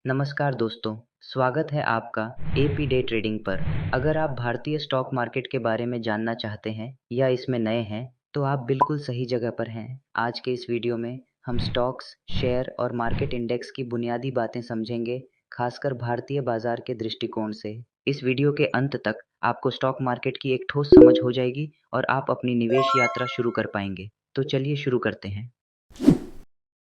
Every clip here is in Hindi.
नमस्कार दोस्तों, स्वागत है आपका एपी डे ट्रेडिंग पर। अगर आप भारतीय स्टॉक मार्केट के बारे में जानना चाहते हैं या इसमें नए हैं, तो आप बिल्कुल सही जगह पर हैं। आज के इस वीडियो में हम स्टॉक्स, शेयर और मार्केट इंडेक्स की बुनियादी बातें समझेंगे, खासकर भारतीय बाजार के दृष्टिकोण से। इस वीडियो के अंत तक आपको स्टॉक मार्केट की एक ठोस समझ हो जाएगी और आप अपनी निवेश यात्रा शुरू कर पाएंगे। तो चलिए शुरू करते हैं।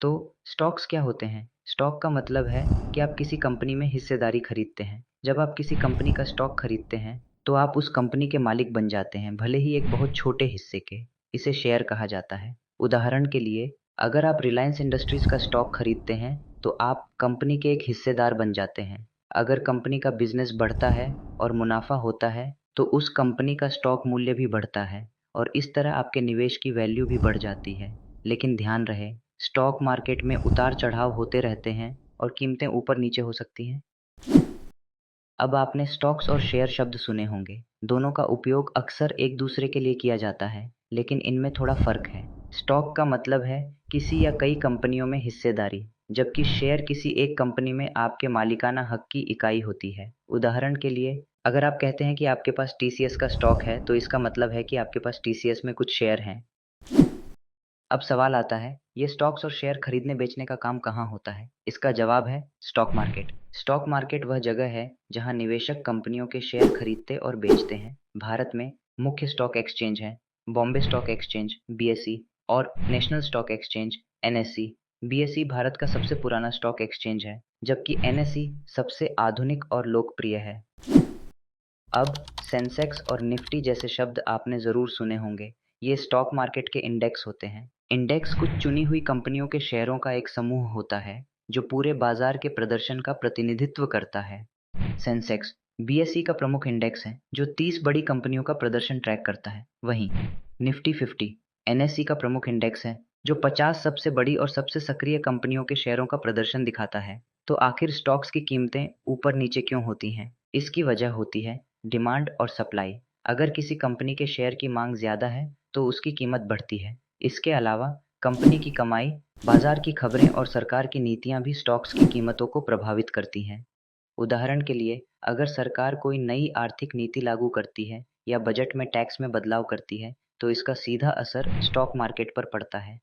तो स्टॉक्स क्या होते हैं? स्टॉक का मतलब है कि आप किसी कंपनी में हिस्सेदारी खरीदते हैं। जब आप किसी कंपनी का स्टॉक खरीदते हैं, तो आप उस कंपनी के मालिक बन जाते हैं, भले ही एक बहुत छोटे हिस्से के। इसे शेयर कहा जाता है। उदाहरण के लिए, अगर आप रिलायंस इंडस्ट्रीज का स्टॉक खरीदते हैं, तो आप कंपनी के एक हिस्सेदार बन जाते हैं। अगर कंपनी का बिजनेस बढ़ता है और मुनाफा होता है, तो उस कंपनी का स्टॉक मूल्य भी बढ़ता है और इस तरह आपके निवेश की वैल्यू भी बढ़ जाती है। लेकिन ध्यान रहे, स्टॉक मार्केट में उतार चढ़ाव होते रहते हैं और कीमतें ऊपर नीचे हो सकती हैं। अब आपने स्टॉक्स और शेयर शब्द सुने होंगे। दोनों का उपयोग अक्सर एक दूसरे के लिए किया जाता है, लेकिन इनमें थोड़ा फर्क है। स्टॉक का मतलब है किसी या कई कंपनियों में हिस्सेदारी, जबकि शेयर किसी एक कंपनी में आपके मालिकाना हक की इकाई होती है। उदाहरण के लिए, अगर आप कहते हैं कि आपके पास टीसीएस का स्टॉक है, तो इसका मतलब है कि आपके पास टीसीएस में कुछ शेयर हैं। अब सवाल आता है, ये स्टॉक्स और शेयर खरीदने बेचने का काम कहाँ होता है? इसका जवाब है स्टॉक मार्केट। स्टॉक मार्केट वह जगह है जहाँ निवेशक कंपनियों के शेयर खरीदते और बेचते हैं। भारत में मुख्य स्टॉक एक्सचेंज हैं बॉम्बे स्टॉक एक्सचेंज बीएसई और national stock exchange NSE. BSE Bharat का सबसे पुराना स्टॉक एक्सचेंज है, जबकि एनएसई सबसे आधुनिक और लोकप्रिय है। अब सेंसेक्स और निफ्टी जैसे शब्द आपने ज़रूर सुने होंगे। ये स्टॉक मार्केट के इंडेक्स होते हैं। इंडेक्स कुछ चुनी हुई कंपनियों के शेयरों का एक समूह होता है, जो पूरे बाजार के प्रदर्शन का प्रतिनिधित्व करता है। सेंसेक्स बीएसई का प्रमुख इंडेक्स है, जो 30 बड़ी कंपनियों का प्रदर्शन ट्रैक करता है। वहीं निफ्टी 50 एनएसई का प्रमुख इंडेक्स है, जो 50 सबसे बड़ी और सबसे सक्रिय कंपनियों के शेयरों का प्रदर्शन दिखाता है। तो आखिर स्टॉक्स की कीमतें ऊपर नीचे क्यों होती हैं? इसकी वजह होती है डिमांड और सप्लाई। अगर किसी कंपनी के शेयर की मांग ज़्यादा है, तो उसकी कीमत बढ़ती है। इसके अलावा कंपनी की कमाई, बाजार की खबरें और सरकार की नीतियां भी स्टॉक्स की कीमतों को प्रभावित करती हैं। उदाहरण के लिए, अगर सरकार कोई नई आर्थिक नीति लागू करती है या बजट में टैक्स में बदलाव करती है, तो इसका सीधा असर स्टॉक मार्केट पर पड़ता है।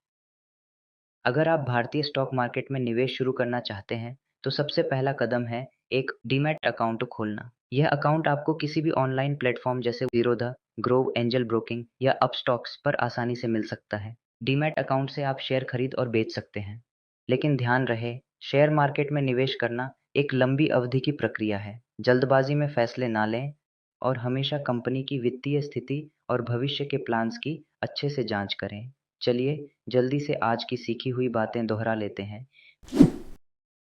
अगर आप भारतीय स्टॉक मार्केट में निवेश शुरू करना चाहते हैं, तो सबसे पहला कदम है एक डीमैट अकाउंट खोलना। यह अकाउंट आपको किसी भी ऑनलाइन प्लेटफॉर्म जैसे ज़ीरोधा, ग्रोव एंजल ब्रोकिंग या अपस्टॉक्स पर आसानी से मिल सकता है। डीमैट अकाउंट से आप शेयर खरीद और बेच सकते हैं। लेकिन ध्यान रहे, शेयर मार्केट में निवेश करना एक लंबी अवधि की प्रक्रिया है। जल्दबाजी में फैसले ना लें और हमेशा कंपनी की वित्तीय स्थिति और भविष्य के प्लान्स की अच्छे से जांच करें। चलिए जल्दी से आज की सीखी हुई बातें दोहरा लेते हैं।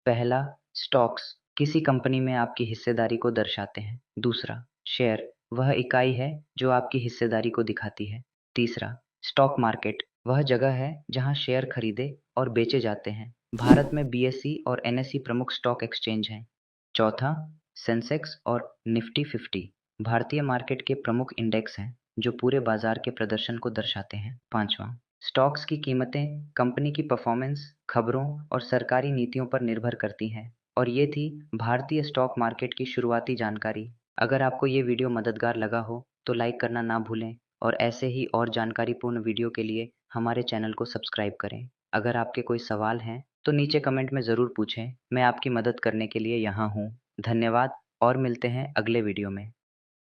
पहला, स्टॉक्स किसी कंपनी में आपकी हिस्सेदारी को दर्शाते हैं। दूसरा, शेयर वह इकाई है जो आपकी हिस्सेदारी को दिखाती है। तीसरा, स्टॉक मार्केट वह जगह है जहां शेयर खरीदे और बेचे जाते हैं। भारत में बीएसई और एनएसई प्रमुख स्टॉक एक्सचेंज हैं। चौथा, सेंसेक्स और निफ्टी 50 भारतीय मार्केट के प्रमुख इंडेक्स हैं, जो पूरे बाजार के प्रदर्शन को दर्शाते हैं। पांचवा, स्टॉक्स की कीमतें कंपनी की परफॉर्मेंस, खबरों और सरकारी नीतियों पर निर्भर करती हैं। और ये थी भारतीय स्टॉक मार्केट की शुरुआती जानकारी। अगर आपको ये वीडियो मददगार लगा हो, तो लाइक करना ना भूलें और ऐसे ही और जानकारीपूर्ण वीडियो के लिए हमारे चैनल को सब्सक्राइब करें। अगर आपके कोई सवाल हैं, तो नीचे कमेंट में ज़रूर पूछें। मैं आपकी मदद करने के लिए यहाँ हूँ। धन्यवाद और मिलते हैं अगले वीडियो में।